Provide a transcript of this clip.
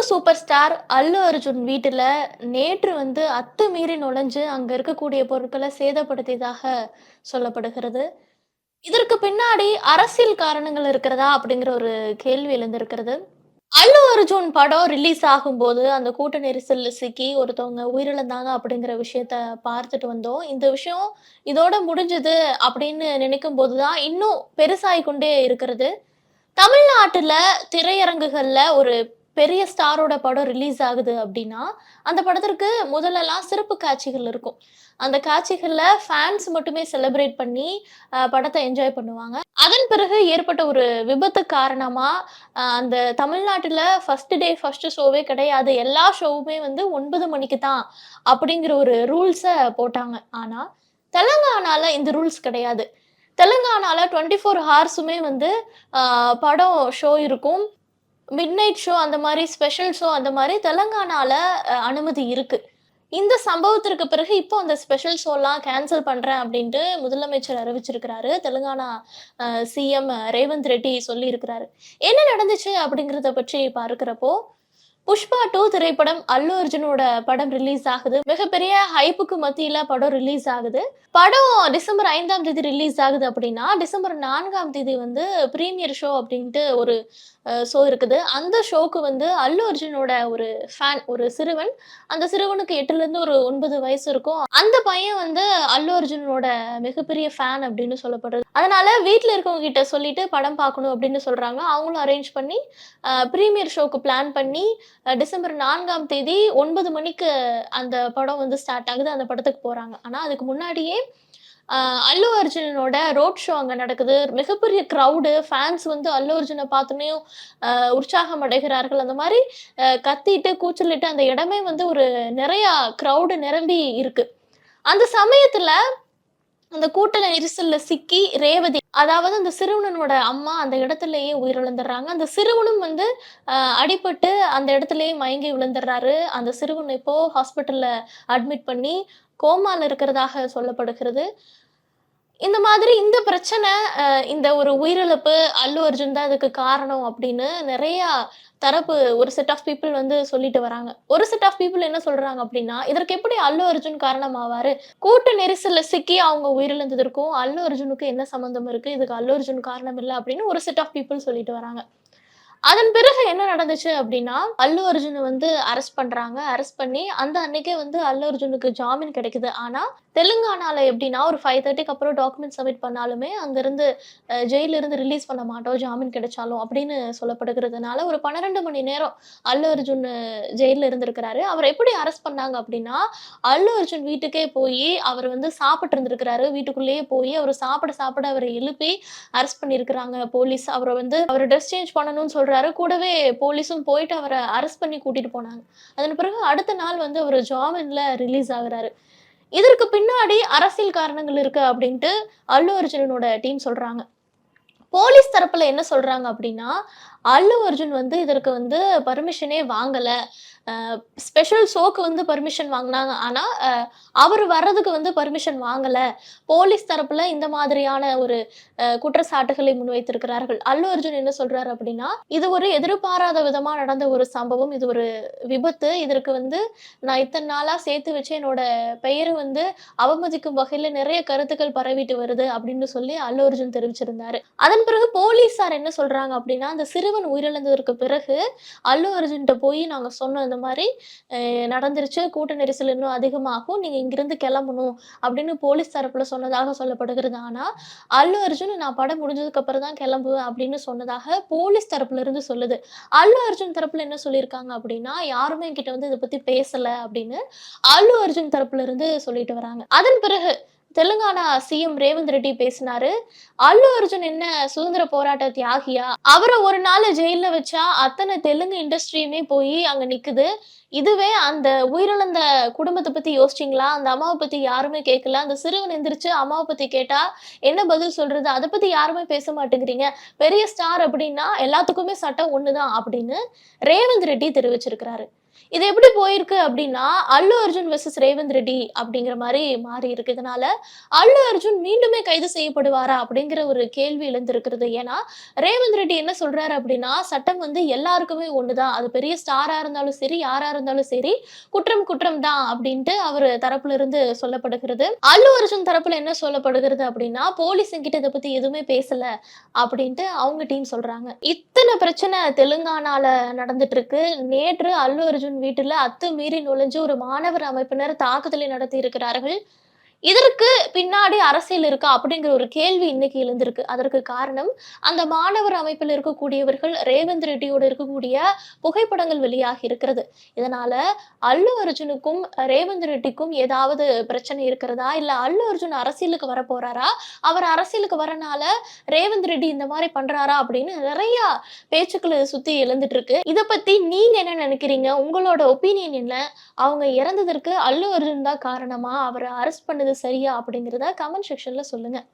Super star அல்லு அர்ஜுன் வீட்டுல நேற்று வந்து அத்துமீறி நுழைஞ்சு அங்க இருக்கக்கூடிய பொருட்களை சேதப்படுத்தியதாக சொல்லப்படுகிறது. இதற்கு பின்னாடி அரசியல் காரணங்கள் இருக்கிறதா அப்படிங்கிற ஒரு கேள்வி எழுந்திருக்கிறது. அல்லு அர்ஜுன் படம் ரிலீஸ் ஆகும்போது அந்த கூட்ட நெரிசல்ல சிக்கி ஒருத்தவங்க உயிரிழந்தாங்க அப்படிங்கிற விஷயத்த பார்த்துட்டு வந்தோம். இந்த விஷயம் இதோட முடிஞ்சது அப்படின்னு நினைக்கும் போதுதான் இன்னும் பெருசாகிக் கொண்டே இருக்கிறது. தமிழ்நாட்டுல திரையரங்குகள்ல ஒரு பெரிய ஸ்டாரோட படம் ரிலீஸ் ஆகுது அப்படின்னா, அந்த படத்திற்கு முதல்லலாம் சிறப்பு காட்சிகள் இருக்கும். அந்த காட்சிகள்ல ஃபேன்ஸ் மட்டுமே செலிப்ரேட் பண்ணி படத்த என்ஜாய் பண்ணுவாங்க. அதன் பிறகு ஏற்பட்ட ஒரு விபத்து காரணமா, அந்த தமிழ்நாட்டுல ஃபர்ஸ்ட் டே ஃபர்ஸ்ட் ஷோவே கிடையாது. எல்லா ஷோவுமே வந்து 9 மணிக்கு தான் அப்படிங்கிற ஒரு ரூல்ஸ போட்டாங்க. ஆனா, தெலங்கானால இந்த ரூல்ஸ் கிடையாது. தெலுங்கானால 24 ஹார்ஸுமே வந்து அ படம் ஷோ இருக்கும். மிட்நைட் ஷோ அந்த மாரி ஸ்பெஷல் ஷோ அந்த மாரி தெலங்கானால அனுமதி இருக்கு. இந்த சம்பவத்திற்கு பிறகு இப்போ அந்த ஸ்பெஷல் ஷோலாம் கேன்சல் பண்றேன் அப்டின்ட்டு முதலமைச்சர் அறிவிச்சிருக்கிறாரு. தெலுங்கானா சிஎம் ரேவந்த் ரெட்டி சொல்லியிருக்கிறாரு. என்ன நடந்துச்சு அப்படிங்கிறத பற்றி பார்க்கிறப்போ, புஷ்பா 2 திரைப்படம் அல்லு அர்ஜுனோட படம் ரிலீஸ் ஆகுது. மிகப்பெரிய ஹைப்புக்கு மத்தியில படம் ரிலீஸ் ஆகுது. படம் டிசம்பர் 5ஆம் தேதி ரிலீஸ் ஆகுது அப்படின்னா, டிசம்பர் 4ஆம் தேதி வந்து பிரீமியர் ஷோ அப்படின்ட்டு ஒரு ஷோ இருக்குது. அந்த ஷோக்கு வந்து அல்லு அர்ஜுனோட ஒரு ஃபேன், ஒரு சிறுவன். அந்த சிறுவனுக்கு 8லேருந்து ஒரு 9 வயசு இருக்கும். அந்த பையன் வந்து அல்லு அர்ஜுனோட மிகப்பெரிய ஃபேன் அப்படின்னு சொல்லப்படுது. அதனால வீட்ல இருக்கவங்க கிட்ட சொல்லிட்டு படம் பார்க்கணும் அப்படின்னு சொல்றாங்க. அவங்களும் அரேஞ்ச் பண்ணி பிரீமியர் ஷோக்கு பிளான் பண்ணி டிசம்பர் 4ஆம் தேதி 9 மணிக்கு அந்த படம் வந்து ஸ்டார்ட் ஆகுது. அந்த படத்துக்கு போறாங்க. ஆனா அதுக்கு முன்னாடியே அ அல்லு அர்ஜுனனோட ரோட் ஷோ அங்க நடக்குது. மிகப்பெரிய கிரவுடு, ஃபேன்ஸ் வந்து அல்லு அர்ஜுன பார்த்தோனயும் உற்சாகம் அடைகிறார்கள். அந்த மாரி கத்திட்டு, கூச்சலிட்டு அந்த இடமே வந்து ஒரு நெறையா கிரவுடு நிரம்பி இருக்கு. அந்த சமயத்துல அந்த கூட்ட நெரிசல்ல சிக்கி ரேவதி, அதாவது அந்த சிறுவனனோட அம்மா அந்த இடத்திலேயே உயிரிழந்துடுறாங்க. அந்த சிறுவனும் வந்து அடிபட்டு அந்த இடத்திலேயே மயங்கி விழுந்துடுறாரு. அந்த சிறுவன் இப்போ ஹாஸ்பிட்டல்ல அட்மிட் பண்ணி கோமால இருக்கிறதாக சொல்லப்படுகிறது. இந்த மாதிரி இந்த பிரச்சனை, இந்த ஒரு உயிரிழப்பு அல்லு அர்ஜுன் தான் இதுக்கு காரணம் அப்படின்னு நெறையா தரப்பு ஒரு செட் ஆஃப் பீப்பிள் வந்து சொல்லிட்டு வராங்க. ஒரு செட் ஆஃப் பீப்பிள் என்ன சொல்றாங்க அப்படின்னா, இதற்கு எப்படி அல்லு அர்ஜுன் காரணமாவாரு? கூட்ட நெரிசல்ல சிக்கி அவங்க உயிரிழந்ததற்கும் அல்லு அர்ஜுனுக்கும் என்ன சம்மந்தம் இருக்கு? இதுக்கு அல்லு அர்ஜுன் காரணம் இல்ல அப்படின்னு ஒரு செட் ஆஃப் பீப்பிள் சொல்லிட்டு வராங்க. அதன் பிறகு என்ன நடந்துச்சு அப்டின்னா, அல்லு அர்ஜுன வந்து அரெஸ்ட் பண்றாங்க. அரெஸ்ட் பண்ணி அந்த அன்னைக்கே வந்து அல்லு அர்ஜுனுக்கு ஜாமீன் கிடைக்குது. ஆனா, தெலுங்கானால எப்டின்னா ஒரு 5:30க்கு அப்புறம் டாக்குமெண்ட் சப்மிட் பண்ணாலுமே, அங்கருந்து ஜெயில்ல இருந்து ரிலீஸ் பண்ண மாட்டோம், ஜாமீன் கிடைச்சாலும் அப்டின்னு சொல்லப்படுகிறதுனால, ஒரு 12 மணி நேரம் அல்லு அர்ஜுன் ஜெயில்ல இருந்திருக்கிறாரு. அவர எப்படி அரெஸ்ட் பண்ணாங்க அப்டின்னா, அல்லு அர்ஜுன் வீட்டுக்கே போயி, அவர் வந்து சாப்பிட்டு இருந்திருக்கிறாரு. வீட்டுக்குள்ளேயே போயி, அவரு சாப்பிட சாப்பிட அவர எழுப்பி அரெஸ்ட் பண்ணியிருக்கிறாங்க போலீஸ். அவர ட்ரெஸ் சேஞ்ச் பண்ணணும்னு சொல்றாரு. கூடவே போலீஸும் போயிட்டு அவர அரெஸ்ட் பண்ணி கூட்டிட்டு போனாங்க. அதன் பிறகு அடுத்த நாள் வந்து அவரு ஜாமீன்ல ரிலீஸ் ஆகுறாரு. இதற்கு பின்னாடி அரசியல் காரணங்கள் இருக்கு அப்டின்ட்டு அல்லு அர்ஜுனனோட டீம் சொல்றாங்க. போலீஸ் தரப்புல என்ன சொல்றாங்க அப்டின்னா, அல்லு அர்ஜுன் வந்து இதற்கு வந்து பர்மிஷனே வாங்கல. அ ஸ்பெஷல் ஷோக்கு வந்து பர்மிஷன் வாங்குனாங்க. ஆனா, அவரு வர்றதுக்கு வந்து பர்மிஷன் வாங்கல. போலீஸ் தரப்புல இந்த மாதிரியான ஒரு குற்றச்சாட்டுகளை முன்வைத்திருக்கிறார்கள். அல்லு அர்ஜுன் என்ன சொல்றாரு அப்டின்னா, இது ஒரு எதிர்பாராத விதமா நடந்த ஒரு சம்பவம். இது ஒரு விபத்து. இதற்கு வந்து நான் இத்தன நாளா சேர்த்து வச்சு என்னோட பெயர வந்து அவமதிக்கும் வகையில நெறைய கருத்துக்கள் பரவிட்டு வருது அப்டின்னு சொல்லி அல்லு அர்ஜுன் தெரிவிச்சிருந்தாரு. அதன் பிறகு போலீஸார் என்ன சொல்றாங்க அப்டின்னா, அந்த சிறுவன் உயிரிழந்ததற்கு பிறகு அல்லு அர்ஜுன்ட்ட போய் நாங்க சொன்னோம் இந்த மாரி நடந்துருச்சு. கூட்ட நெரிசல் இன்னும் அதிகமாகும். நீங்க இங்கிருந்து கிளம்பணும் அப்படின்னு போலீஸ் தரப்புல சொன்னதாக சொல்லப்படுகிறது. ஆனா, அல்லு அர்ஜுன் நான் படம் முடிஞ்சதுக்கு அப்புறம் தான் கிளம்புவேன் அப்படின்னு சொன்னதாக போலீஸ் தரப்புல இருந்து சொல்லுது. அல்லு அர்ஜுன் தரப்புல என்ன சொல்லியிருக்காங்க அப்படின்னா, யாருமே என்கிட்ட வந்து இத பத்தி பேசல அப்படின்னு அல்லு அர்ஜுன் தரப்புல இருந்து சொல்லிட்டு வராங்க. அதன் பிறகு தெலுங்கானா சிஎம் ரேவந்த் ரெட்டி பேசினாரு. அல்லு அர்ஜுன் என்ன சுதந்திர போராட்ட தியாகியா? அவர ஒரு நாள் ஜெயில்ல வச்சா அத்தன தெலுங்கு இண்டஸ்ட்ரியுமே போய் அங்க நிக்குது. இதுவே அந்த உயிரிழந்த குடும்பத்த பத்தி யோசிச்சீங்களா? அந்த அம்மாவ பத்தி யாருமே கேட்கல. அந்த சிறுவன் எந்திரிச்சு அம்மாவ பத்தி கேட்டா என்ன பதில் சொல்றது? அத பத்தி யாருமே பேச மாட்டேங்கிறீங்க. பெரிய ஸ்டார் அப்படின்னா எல்லாத்துக்குமே சட்டம் ஒண்ணு தான் அப்படின்னு ரேவந்த் ரெட்டி தெரிவிச்சிருக்கிறாரு. இது எப்படி போயிருக்கு அப்படின்னா, அல்லு அர்ஜுன் வெர்சஸ் ரேவந்த் ரெட்டி அப்படிங்கிற மாரி மாறி இருக்கு. இதனால அல்லு அர்ஜுன் மீண்டுமே கைது செய்யப்படுவாரா? அப்படிங்கிற ஒரு கேள்வி எழுந்திருக்கிறது. ஏன்னா, ரேவந்த் ரெட்டி என்ன சொல்றாரு அப்படின்னா, சட்டம் வந்து எல்லாருக்குமே ஒண்ணுதான். அது பெரிய ஸ்டாரா இருந்தாலும் சரி, யாரா இருந்தாலும் சரி, குற்றம் குற்றம் தான் அப்படின்ட்டு அவரு தரப்புல இருந்து சொல்லப்படுகிறது. அல்லு அர்ஜுன் தரப்புல என்ன சொல்லப்படுகிறது அப்படின்னா, போலீஸ் என்கிட்ட இத பத்தி எதுவுமே பேசல அப்படின்ட்டு அவங்க டீம் சொல்றாங்க. இத்தன பிரச்சனை தெலுங்கானால நடந்துட்டு இருக்கு. நேற்று அல்லு அர்ஜுன் வீட்டுல அத்துமீறி நுழைஞ்சு ஒரு மாணவர் அமைப்பினர் தாக்குதலை நடத்தி இருக்கிறார்கள். இதற்கு பின்னாடி அரசியல் இருக்கா? அப்படிங்கிற ஒரு கேள்வி இன்னைக்கு எழுந்திருக்கு. அதற்கு காரணம், அந்த மாணவர் அமைப்பில் இருக்கக்கூடியவர்கள் ரேவந்த் ரெட்டியோட இருக்கக்கூடிய புகைப்படங்கள் வெளியாகி இருக்கிறது. இதனால அல்லு அர்ஜுனுக்கும், ரேவந்த் ரெட்டிக்கும் ஏதாவது பிரச்சனை இருக்கிறதா? இல்ல அல்லு அர்ஜுன் அரசியலுக்கு வரப்போறாரா? அவர் அரசியலுக்கு வரனால ரேவந்த் ரெட்டி இந்த மாரி பண்றாரா? அப்படின்னு நெறைய பேச்சுக்கள் சுத்தி எழுந்துட்டு இருக்கு. இத பத்தி நீங்க என்ன நெனைக்கிறீங்க? உங்களோட ஒப்பீனியன் என்ன? அவங்க இறந்ததற்கு அல்லு அர்ஜுன் தான் காரணமா? அவர அரெஸ்ட் பண்ணது சரியா? அப்படிங்கிறத கமெண்ட் செக்ஷன்ல சொல்லுங்க.